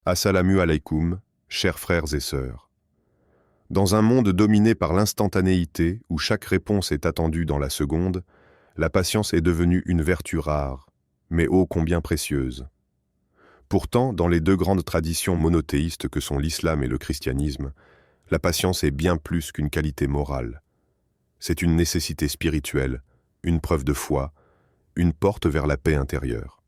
Assalamu alaikum, chers frères et sœurs. Dans un monde dominé par l'instantanéité, où chaque réponse est attendue dans la seconde, la patience est devenue une vertu rare, mais ô combien précieuse. Pourtant, dans les deux grandes traditions monothéistes que sont l'islam et le christianisme, la patience est bien plus qu'une qualité morale. C'est une nécessité spirituelle, une preuve de foi, une porte vers la paix intérieure.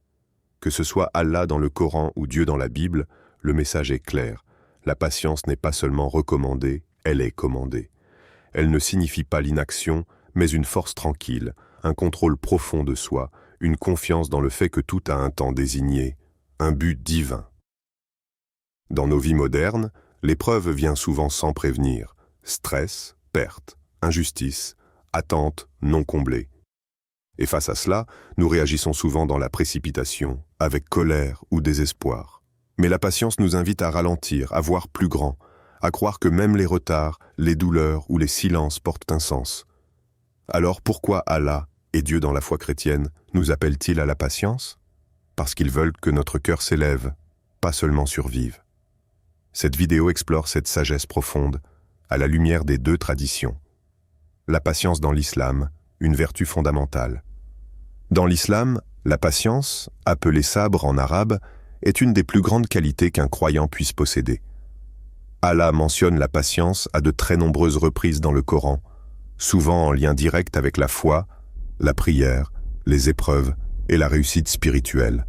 Que ce soit Allah dans le Coran ou Dieu dans la Bible, le message est clair. La patience n'est pas seulement recommandée, elle est commandée. Elle ne signifie pas l'inaction, mais une force tranquille, un contrôle profond de soi, une confiance dans le fait que tout a un temps désigné, un but divin. Dans nos vies modernes, l'épreuve vient souvent sans prévenir. Stress, perte, injustice, attente non comblée. Et face à cela, nous réagissons souvent dans la précipitation, avec colère ou désespoir. Mais la patience nous invite à ralentir, à voir plus grand, à croire que même les retards, les douleurs ou les silences portent un sens. Alors pourquoi Allah, et Dieu dans la foi chrétienne, nous appelle-t-il à la patience? Parce qu'ils veulent que notre cœur s'élève, pas seulement survive. Cette vidéo explore cette sagesse profonde, à la lumière des deux traditions. La patience dans l'islam, une vertu fondamentale. Dans l'islam, la patience, appelée sabre en arabe, est une des plus grandes qualités qu'un croyant puisse posséder. Allah mentionne la patience à de très nombreuses reprises dans le Coran, souvent en lien direct avec la foi, la prière, les épreuves et la réussite spirituelle.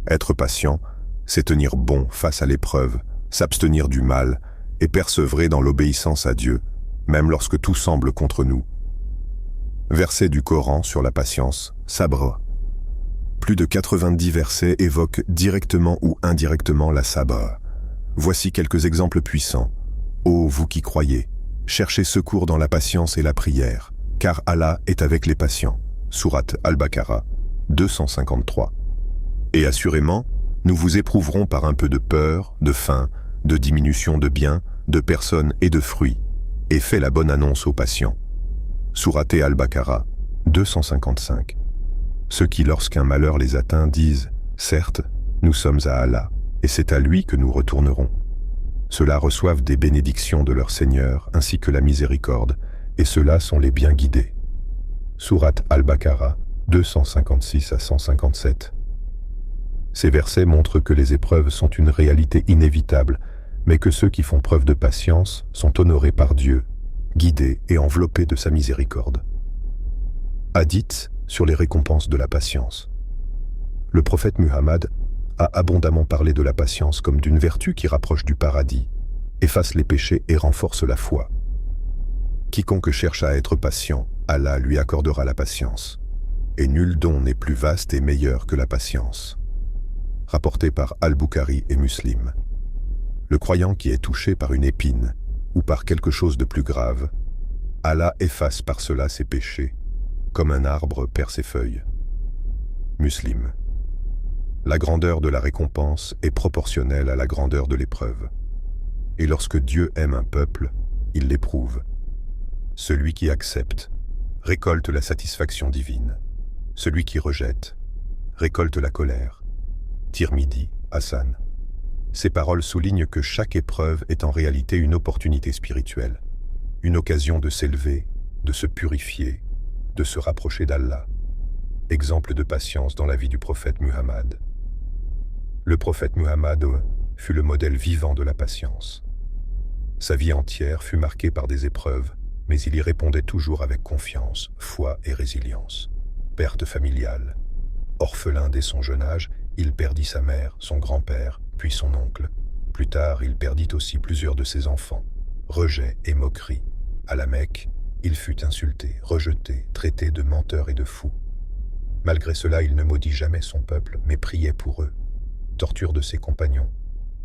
Être patient, c'est tenir bon face à l'épreuve, s'abstenir du mal et persévérer dans l'obéissance à Dieu, même lorsque tout semble contre nous. Verset du Coran sur la patience, Sabr. Plus de 90 versets évoquent directement ou indirectement la Sabr. Voici quelques exemples puissants. Ô vous qui croyez, cherchez secours dans la patience et la prière, car Allah est avec les patients. Sourate Al-Baqarah, 253. Et assurément, nous vous éprouverons par un peu de peur, de faim, de diminution de biens, de personnes et de fruits, et fais la bonne annonce aux patients. Sourate Al-Baqarah, 255. Ceux qui, lorsqu'un malheur les atteint, disent « Certes, nous sommes à Allah, et c'est à lui que nous retournerons. » Ceux-là reçoivent des bénédictions de leur Seigneur, ainsi que la miséricorde, et ceux-là sont les bien guidés. Sourate Al-Baqarah, 256 à 157. Ces versets montrent que les épreuves sont une réalité inévitable, mais que ceux qui font preuve de patience sont honorés par Dieu, guidés et enveloppés de sa miséricorde. Hadith sur les récompenses de la patience. Le prophète Muhammad a abondamment parlé de la patience comme d'une vertu qui rapproche du paradis, efface les péchés et renforce la foi. Quiconque cherche à être patient, Allah lui accordera la patience. Et nul don n'est plus vaste et meilleur que la patience. Rapporté par Al-Bukhari et Muslim. Le croyant qui est touché par une épine ou par quelque chose de plus grave, Allah efface par cela ses péchés, comme un arbre perd ses feuilles. Muslim. La grandeur de la récompense est proportionnelle à la grandeur de l'épreuve. Et lorsque Dieu aime un peuple, il l'éprouve. Celui qui accepte récolte la satisfaction divine. Celui qui rejette récolte la colère. Tirmidhi, Hassan. Ces paroles soulignent que chaque épreuve est en réalité une opportunité spirituelle, une occasion de s'élever, de se purifier, de se rapprocher d'Allah. Exemple de patience dans la vie du prophète Muhammad. Le prophète Muhammad fut le modèle vivant de la patience. Sa vie entière fut marquée par des épreuves, mais il y répondait toujours avec confiance, foi et résilience. Perte familiale. Orphelin dès son jeune âge, il perdit sa mère, son grand-père, puis son oncle. Plus tard, il perdit aussi plusieurs de ses enfants. Rejet et moquerie. À la Mecque, il fut insulté, rejeté, traité de menteur et de fou. Malgré cela, il ne maudit jamais son peuple, mais priait pour eux. Torture de ses compagnons.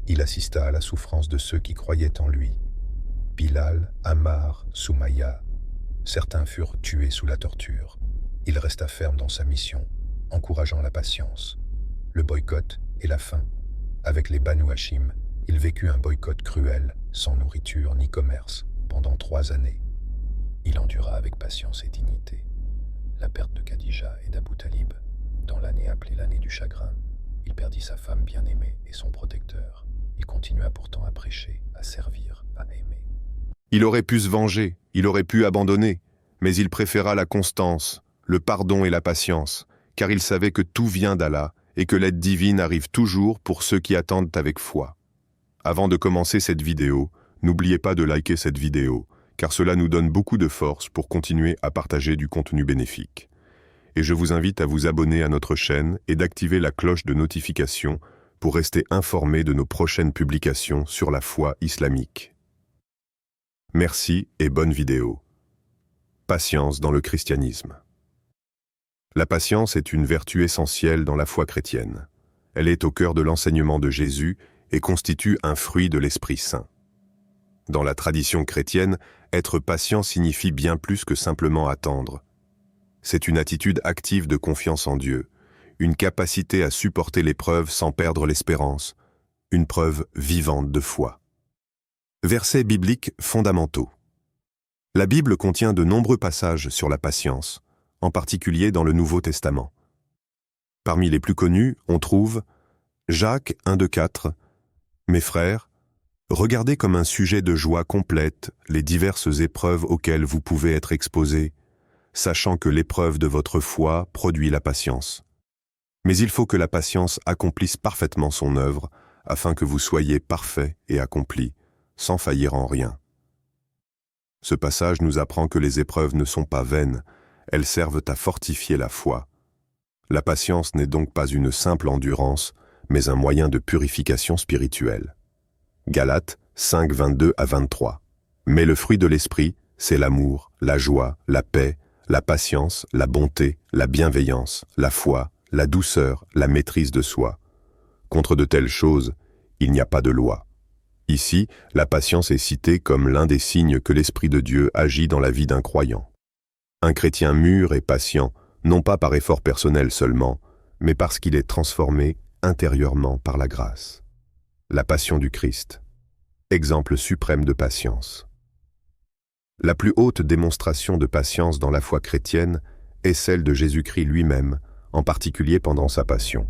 Il assista à la souffrance de ceux qui croyaient en lui. Bilal, Ammar, Soumaïa. Certains furent tués sous la torture. Il resta ferme dans sa mission, encourageant la patience, le boycott et la faim. Avec les Banu Hashim, il vécut un boycott cruel, sans nourriture ni commerce, pendant 3 années. Il endura avec patience et dignité la perte de Khadija et d'Abu Talib. Dans l'année appelée l'année du chagrin, il perdit sa femme bien-aimée et son protecteur. Il continua pourtant à prêcher, à servir, à aimer. Il aurait pu se venger, il aurait pu abandonner, mais il préféra la constance, le pardon et la patience, car il savait que tout vient d'Allah et que l'aide divine arrive toujours pour ceux qui attendent avec foi. Avant de commencer cette vidéo, n'oubliez pas de liker cette vidéo, car cela nous donne beaucoup de force pour continuer à partager du contenu bénéfique. Et je vous invite à vous abonner à notre chaîne et d'activer la cloche de notification pour rester informé de nos prochaines publications sur la foi islamique. Merci et bonne vidéo. Patience dans le christianisme. La patience est une vertu essentielle dans la foi chrétienne. Elle est au cœur de l'enseignement de Jésus et constitue un fruit de l'Esprit Saint. Dans la tradition chrétienne, être patient signifie bien plus que simplement attendre. C'est une attitude active de confiance en Dieu, une capacité à supporter l'épreuve sans perdre l'espérance, une preuve vivante de foi. Versets bibliques fondamentaux. La Bible contient de nombreux passages sur la patience, en particulier dans le Nouveau Testament. Parmi les plus connus, on trouve Jacques 1-4. Mes frères, regardez comme un sujet de joie complète les diverses épreuves auxquelles vous pouvez être exposés, sachant que l'épreuve de votre foi produit la patience. Mais il faut que la patience accomplisse parfaitement son œuvre, afin que vous soyez parfaits et accomplis, sans faillir en rien. Ce passage nous apprend que les épreuves ne sont pas vaines, elles servent à fortifier la foi. La patience n'est donc pas une simple endurance, mais un moyen de purification spirituelle. Galates 5:22-23. Mais le fruit de l'esprit, c'est l'amour, la joie, la paix, la patience, la bonté, la bienveillance, la foi, la douceur, la maîtrise de soi. Contre de telles choses, il n'y a pas de loi. Ici, la patience est citée comme l'un des signes que l'Esprit de Dieu agit dans la vie d'un croyant. Un chrétien mûr et patient, non pas par effort personnel seulement, mais parce qu'il est transformé intérieurement par la grâce. La passion du Christ, exemple suprême de patience. La plus haute démonstration de patience dans la foi chrétienne est celle de Jésus-Christ lui-même, en particulier pendant sa passion.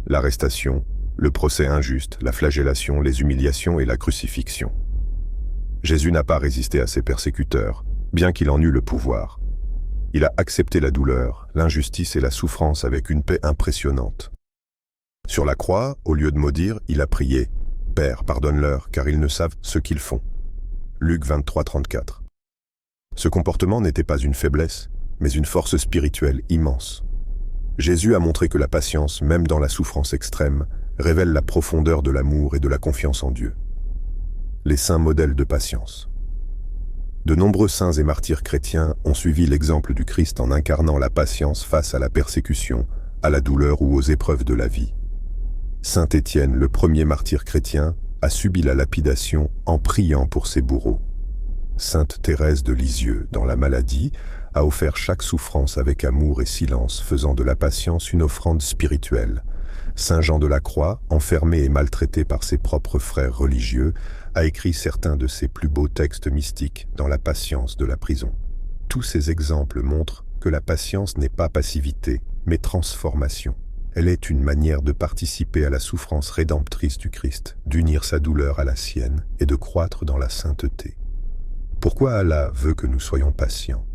L'arrestation, le procès injuste, la flagellation, les humiliations et la crucifixion. Jésus n'a pas résisté à ses persécuteurs, bien qu'il en eût le pouvoir. Il a accepté la douleur, l'injustice et la souffrance avec une paix impressionnante. Sur la croix, au lieu de maudire, il a prié « Père, pardonne-leur, car ils ne savent ce qu'ils font ». Luc 23:34. Ce comportement n'était pas une faiblesse, mais une force spirituelle immense. Jésus a montré que la patience, même dans la souffrance extrême, révèle la profondeur de l'amour et de la confiance en Dieu. Les saints modèles de patience. De nombreux saints et martyrs chrétiens ont suivi l'exemple du Christ en incarnant la patience face à la persécution, à la douleur ou aux épreuves de la vie. Saint Étienne, le premier martyr chrétien, a subi la lapidation en priant pour ses bourreaux. Sainte Thérèse de Lisieux, dans la maladie, a offert chaque souffrance avec amour et silence, faisant de la patience une offrande spirituelle. Saint Jean de la Croix, enfermé et maltraité par ses propres frères religieux, a écrit certains de ses plus beaux textes mystiques dans la patience de la prison. Tous ces exemples montrent que la patience n'est pas passivité, mais transformation. Elle est une manière de participer à la souffrance rédemptrice du Christ, d'unir sa douleur à la sienne et de croître dans la sainteté. Pourquoi Allah veut que nous soyons patients?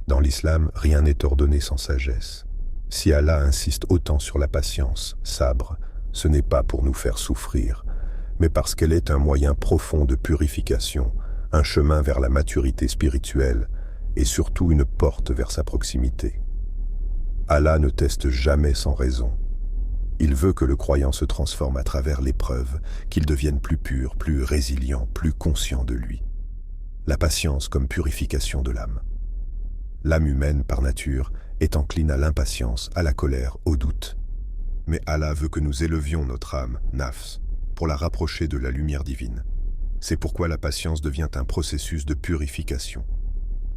Dans l'islam, rien n'est ordonné sans sagesse. Si Allah insiste autant sur la patience, sabre, ce n'est pas pour nous faire souffrir, mais parce qu'elle est un moyen profond de purification, un chemin vers la maturité spirituelle et surtout une porte vers sa proximité. Allah ne teste jamais sans raison. Il veut que le croyant se transforme à travers l'épreuve, qu'il devienne plus pur, plus résilient, plus conscient de lui. La patience comme purification de l'âme. L'âme humaine, par nature, est encline à l'impatience, à la colère, au doute. Mais Allah veut que nous élevions notre âme, nafs, pour la rapprocher de la lumière divine. C'est pourquoi la patience devient un processus de purification.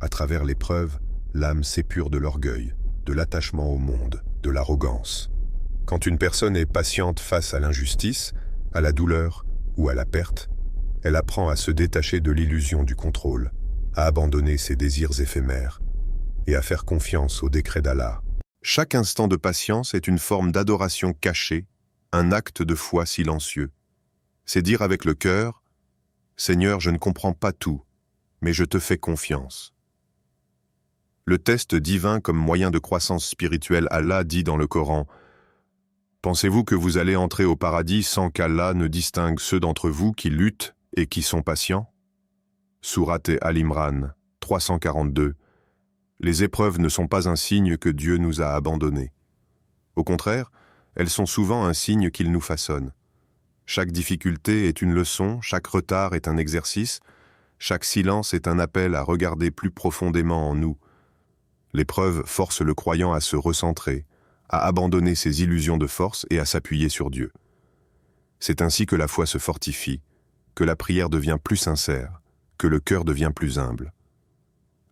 À travers l'épreuve, l'âme s'épure de l'orgueil, de l'attachement au monde, de l'arrogance. Quand une personne est patiente face à l'injustice, à la douleur ou à la perte, elle apprend à se détacher de l'illusion du contrôle, à abandonner ses désirs éphémères et à faire confiance au décret d'Allah. Chaque instant de patience est une forme d'adoration cachée, un acte de foi silencieux. C'est dire avec le cœur, « Seigneur, je ne comprends pas tout, mais je te fais confiance. » Le test divin comme moyen de croissance spirituelle, Allah dit dans le Coran, « Pensez-vous que vous allez entrer au paradis sans qu'Allah ne distingue ceux d'entre vous qui luttent et qui sont patients ?» Sourate Al-Imran, 342. Les épreuves ne sont pas un signe que Dieu nous a abandonnés. Au contraire, elles sont souvent un signe qu'il nous façonne. Chaque difficulté est une leçon, chaque retard est un exercice, chaque silence est un appel à regarder plus profondément en nous. L'épreuve force le croyant à se recentrer, à abandonner ses illusions de force et à s'appuyer sur Dieu. C'est ainsi que la foi se fortifie, que la prière devient plus sincère, que le cœur devient plus humble.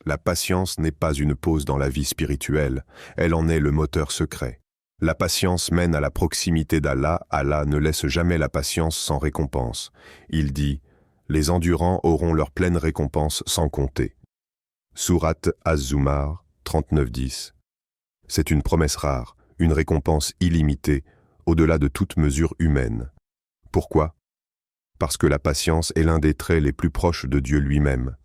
La patience n'est pas une pause dans la vie spirituelle, elle en est le moteur secret. La patience mène à la proximité d'Allah, Allah ne laisse jamais la patience sans récompense. Il dit, « Les endurants auront leur pleine récompense sans compter. » Sourate Az-Zumar, 39-10. C'est une promesse rare, une récompense illimitée, au-delà de toute mesure humaine. Pourquoi ? Parce que la patience est l'un des traits les plus proches de Dieu lui-même.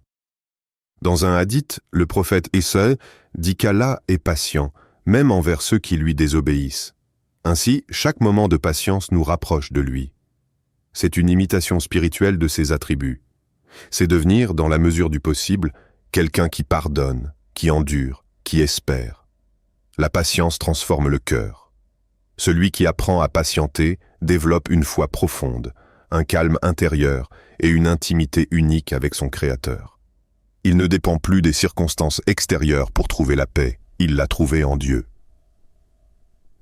Dans un hadith, le prophète Issa dit qu'Allah est patient, même envers ceux qui lui désobéissent. Ainsi, chaque moment de patience nous rapproche de lui. C'est une imitation spirituelle de ses attributs. C'est devenir, dans la mesure du possible, quelqu'un qui pardonne, qui endure, qui espère. La patience transforme le cœur. Celui qui apprend à patienter développe une foi profonde, un calme intérieur et une intimité unique avec son Créateur. Il ne dépend plus des circonstances extérieures pour trouver la paix, il l'a trouvée en Dieu.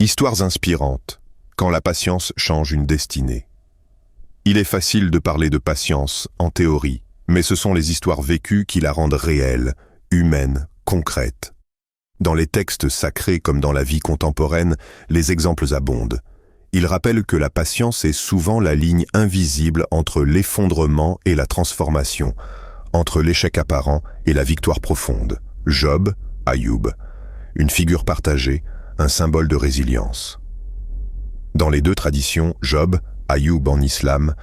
Histoires inspirantes, quand la patience change une destinée. Il est facile de parler de patience, en théorie, mais ce sont les histoires vécues qui la rendent réelle, humaine, concrète. Dans les textes sacrés comme dans la vie contemporaine, les exemples abondent. Ils rappellent que la patience est souvent la ligne invisible entre l'effondrement et la transformation, entre l'échec apparent et la victoire profonde. Job, Ayoub, une figure partagée, un symbole de résilience. Dans les deux traditions, Job, Ayoub en islam,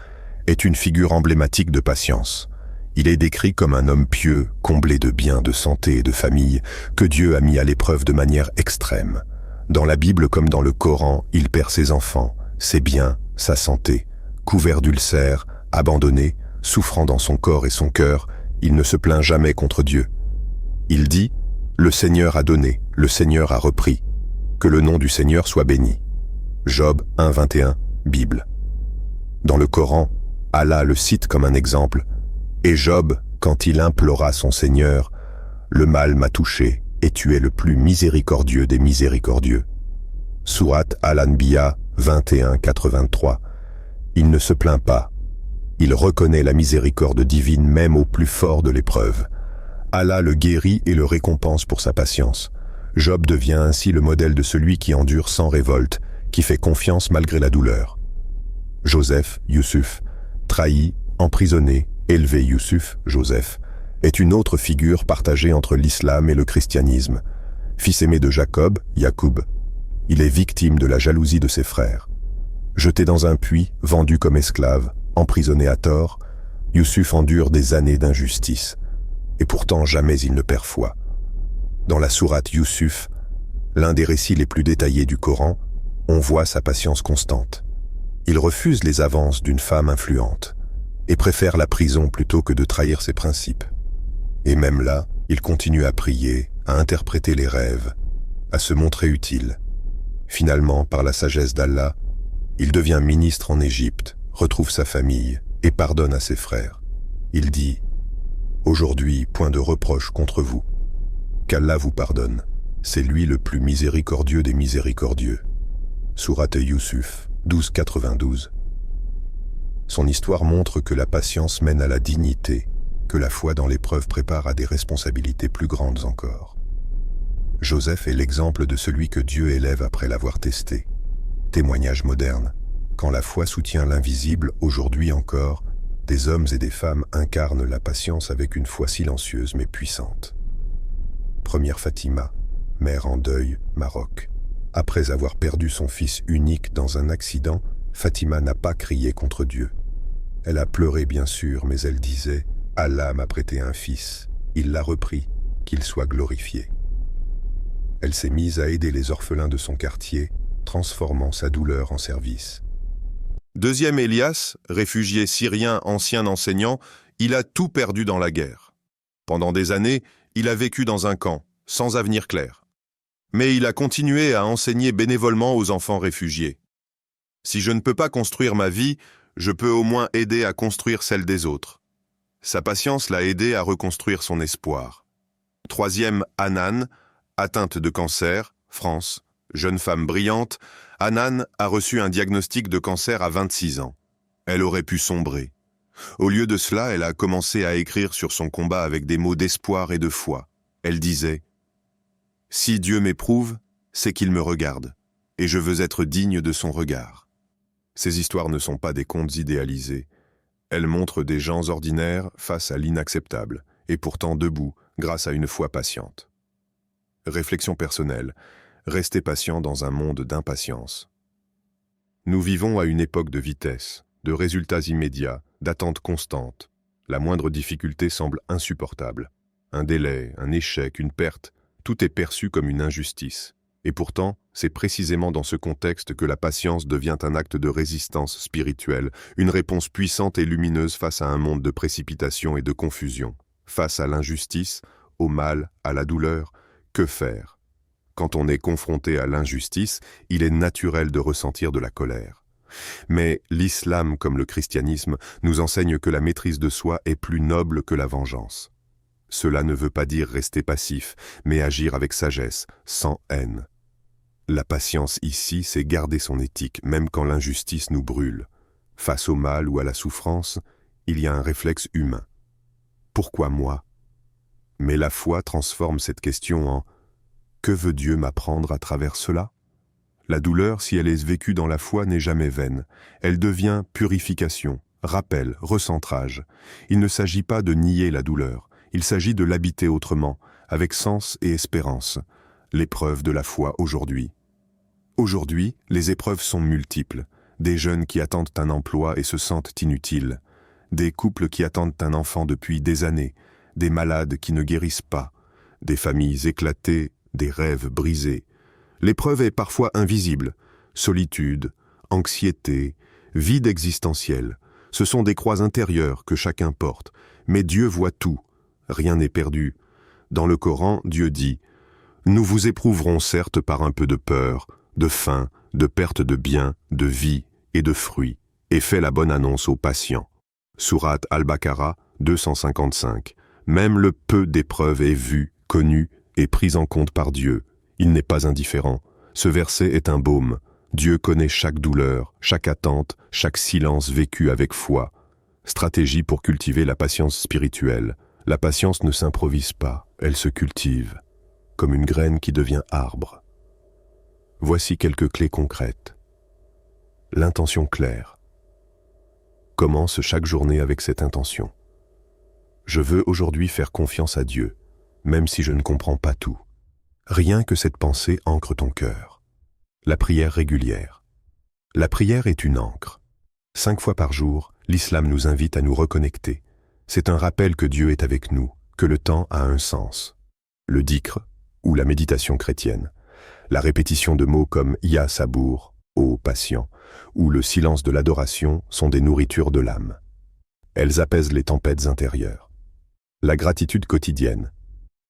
est une figure emblématique de patience. Il est décrit comme un homme pieux, comblé de biens, de santé et de famille, que Dieu a mis à l'épreuve de manière extrême. Dans la Bible comme dans le Coran, il perd ses enfants, ses biens, sa santé. Couvert d'ulcères, abandonné, souffrant dans son corps et son cœur, il ne se plaint jamais contre Dieu. Il dit « Le Seigneur a donné, le Seigneur a repris. Que le nom du Seigneur soit béni. » Job 1,21, Bible. Dans le Coran, Allah le cite comme un exemple. Et Job, quand il implora son Seigneur, « Le mal m'a touché, et tu es le plus miséricordieux des miséricordieux. » Sourate Al-Anbiya 21,83. Il ne se plaint pas. Il reconnaît la miséricorde divine même au plus fort de l'épreuve. Allah le guérit et le récompense pour sa patience. Job devient ainsi le modèle de celui qui endure sans révolte, qui fait confiance malgré la douleur. Joseph, Youssouf, trahi, emprisonné, élevé Youssouf, Joseph, est une autre figure partagée entre l'islam et le christianisme. Fils aimé de Jacob, Yacoub, il est victime de la jalousie de ses frères. Jeté dans un puits, vendu comme esclave, emprisonné à tort, Youssouf endure des années d'injustice. Et pourtant jamais il ne perd foi. Dans la sourate Youssouf, l'un des récits les plus détaillés du Coran, on voit sa patience constante. Il refuse les avances d'une femme influente et préfère la prison plutôt que de trahir ses principes. Et même là, il continue à prier, à interpréter les rêves, à se montrer utile. Finalement, par la sagesse d'Allah, il devient ministre en Égypte, retrouve sa famille et pardonne à ses frères. Il dit « Aujourd'hui, point de reproche contre vous. Qu'Allah vous pardonne. C'est lui le plus miséricordieux des miséricordieux. » Sourate Youssouf 12,92. Son histoire montre que la patience mène à la dignité, que la foi dans l'épreuve prépare à des responsabilités plus grandes encore. Joseph est l'exemple de celui que Dieu élève après l'avoir testé. Témoignage moderne. Quand la foi soutient l'invisible, aujourd'hui encore, des hommes et des femmes incarnent la patience avec une foi silencieuse mais puissante. Première Fatima, mère en deuil, Maroc. Après avoir perdu son fils unique dans un accident, Fatima n'a pas crié contre Dieu. Elle a pleuré bien sûr, mais elle disait « Allah m'a prêté un fils, il l'a repris, qu'il soit glorifié ». Elle s'est mise à aider les orphelins de son quartier, transformant sa douleur en service. Deuxième Elias, réfugié syrien, ancien enseignant, il a tout perdu dans la guerre. Pendant des années, il a vécu dans un camp, sans avenir clair. Mais il a continué à enseigner bénévolement aux enfants réfugiés. Si je ne peux pas construire ma vie, je peux au moins aider à construire celle des autres. Sa patience l'a aidé à reconstruire son espoir. Troisième, Hanan, atteinte de cancer, France, jeune femme brillante, Hanan a reçu un diagnostic de cancer à 26 ans. Elle aurait pu sombrer. Au lieu de cela, elle a commencé à écrire sur son combat avec des mots d'espoir et de foi. Elle disait « Si Dieu m'éprouve, c'est qu'il me regarde, et je veux être digne de son regard. » Ces histoires ne sont pas des contes idéalisés. Elles montrent des gens ordinaires face à l'inacceptable, et pourtant debout, grâce à une foi patiente. Réflexion personnelle. Restez patient dans un monde d'impatience. Nous vivons à une époque de vitesse, de résultats immédiats, d'attentes constantes. La moindre difficulté semble insupportable. Un délai, un échec, une perte, tout est perçu comme une injustice. Et pourtant, c'est précisément dans ce contexte que la patience devient un acte de résistance spirituelle, une réponse puissante et lumineuse face à un monde de précipitation et de confusion. Face à l'injustice, au mal, à la douleur, que faire ? Quand on est confronté à l'injustice, il est naturel de ressentir de la colère. Mais l'islam, comme le christianisme, nous enseigne que la maîtrise de soi est plus noble que la vengeance. Cela ne veut pas dire rester passif, mais agir avec sagesse, sans haine. La patience ici, c'est garder son éthique, même quand l'injustice nous brûle. Face au mal ou à la souffrance, il y a un réflexe humain. Pourquoi moi ? Mais la foi transforme cette question en « Que veut Dieu m'apprendre à travers cela ?» La douleur, si elle est vécue dans la foi, n'est jamais vaine. Elle devient purification, rappel, recentrage. Il ne s'agit pas de nier la douleur, il s'agit de l'habiter autrement, avec sens et espérance. L'épreuve de la foi aujourd'hui. Aujourd'hui, les épreuves sont multiples. Des jeunes qui attendent un emploi et se sentent inutiles. Des couples qui attendent un enfant depuis des années. Des malades qui ne guérissent pas. Des familles éclatées, des rêves brisés. L'épreuve est parfois invisible. Solitude, anxiété, vide existentiel. Ce sont des croix intérieures que chacun porte. Mais Dieu voit tout. Rien n'est perdu. Dans le Coran, Dieu dit « Nous vous éprouverons certes par un peu de peur, de faim, de perte de biens, de vie et de fruits, et fait la bonne annonce aux patients. » Sourate Al-Baqarah 255. Même le peu d'épreuves est vu, connu et pris en compte par Dieu. Il n'est pas indifférent. Ce verset est un baume. Dieu connaît chaque douleur, chaque attente, chaque silence vécu avec foi. Stratégie pour cultiver la patience spirituelle. La patience ne s'improvise pas, elle se cultive, comme une graine qui devient arbre. Voici quelques clés concrètes. L'intention claire. Commence chaque journée avec cette intention. Je veux aujourd'hui faire confiance à Dieu, même si je ne comprends pas tout. Rien que cette pensée ancre ton cœur. La prière régulière. La prière est une ancre. 5 fois par jour, l'islam nous invite à nous reconnecter. C'est un rappel que Dieu est avec nous, que le temps a un sens. Le dhikr, ou la méditation chrétienne. La répétition de mots comme « Ya Sabour », « Ô patient », ou le silence de l'adoration sont des nourritures de l'âme. Elles apaisent les tempêtes intérieures. La gratitude quotidienne.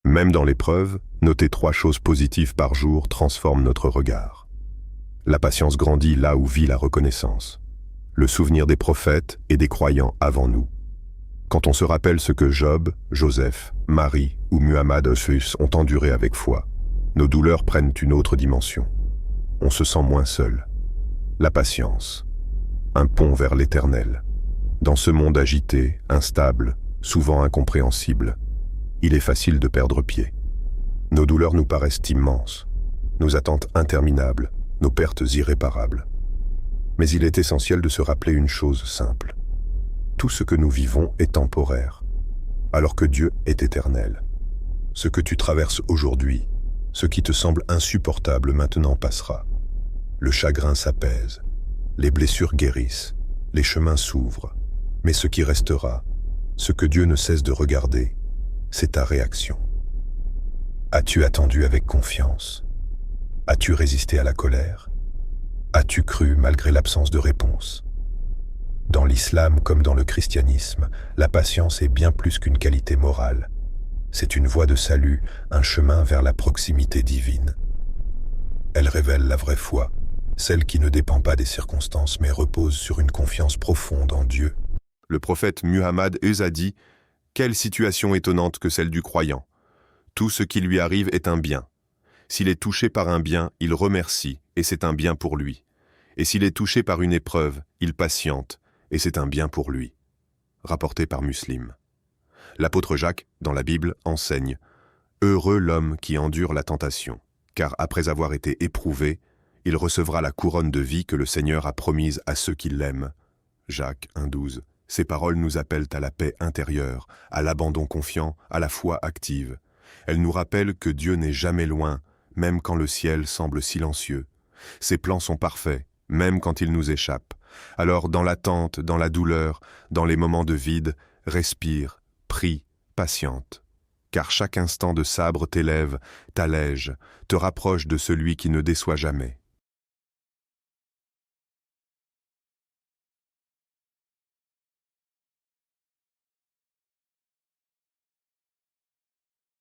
Même dans l'épreuve, noter 3 choses positives par jour transforme notre regard. La patience grandit là où vit la reconnaissance. Le souvenir des prophètes et des croyants avant nous. Quand on se rappelle ce que Job, Joseph, Marie ou Muhammad ont enduré avec foi, nos douleurs prennent une autre dimension. On se sent moins seul. La patience. Un pont vers l'éternel. Dans ce monde agité, instable, souvent incompréhensible, il est facile de perdre pied. Nos douleurs nous paraissent immenses, nos attentes interminables, nos pertes irréparables. Mais il est essentiel de se rappeler une chose simple. Tout ce que nous vivons est temporaire, alors que Dieu est éternel. Ce que tu traverses aujourd'hui, ce qui te semble insupportable maintenant passera. Le chagrin s'apaise, les blessures guérissent, les chemins s'ouvrent, Mais ce qui restera, ce que Dieu ne cesse de regarder, c'est ta réaction. As-tu attendu avec confiance? As-tu résisté à la colère? As-tu cru malgré l'absence de réponse? Dans l'islam comme dans le christianisme, la patience est bien plus qu'une qualité morale. C'est une voie de salut, un chemin vers la proximité divine. Elle révèle la vraie foi, celle qui ne dépend pas des circonstances mais repose sur une confiance profonde en Dieu. Le prophète Muhammad a dit « Quelle situation étonnante que celle du croyant. Tout ce qui lui arrive est un bien. S'il est touché par un bien, il remercie, et c'est un bien pour lui. Et s'il est touché par une épreuve, il patiente, et c'est un bien pour lui. » Rapporté par Muslim. L'apôtre Jacques, dans la Bible, enseigne « Heureux l'homme qui endure la tentation, car après avoir été éprouvé, il recevra la couronne de vie que le Seigneur a promise à ceux qui l'aiment. » Jacques 1,12. Ces paroles nous appellent à la paix intérieure, à l'abandon confiant, à la foi active. Elles nous rappellent que Dieu n'est jamais loin, même quand le ciel semble silencieux. Ses plans sont parfaits, même quand ils nous échappent. Alors, dans l'attente, dans la douleur, dans les moments de vide, respire, prie, patiente. Car chaque instant de sabre t'élève, t'allège, te rapproche de celui qui ne déçoit jamais.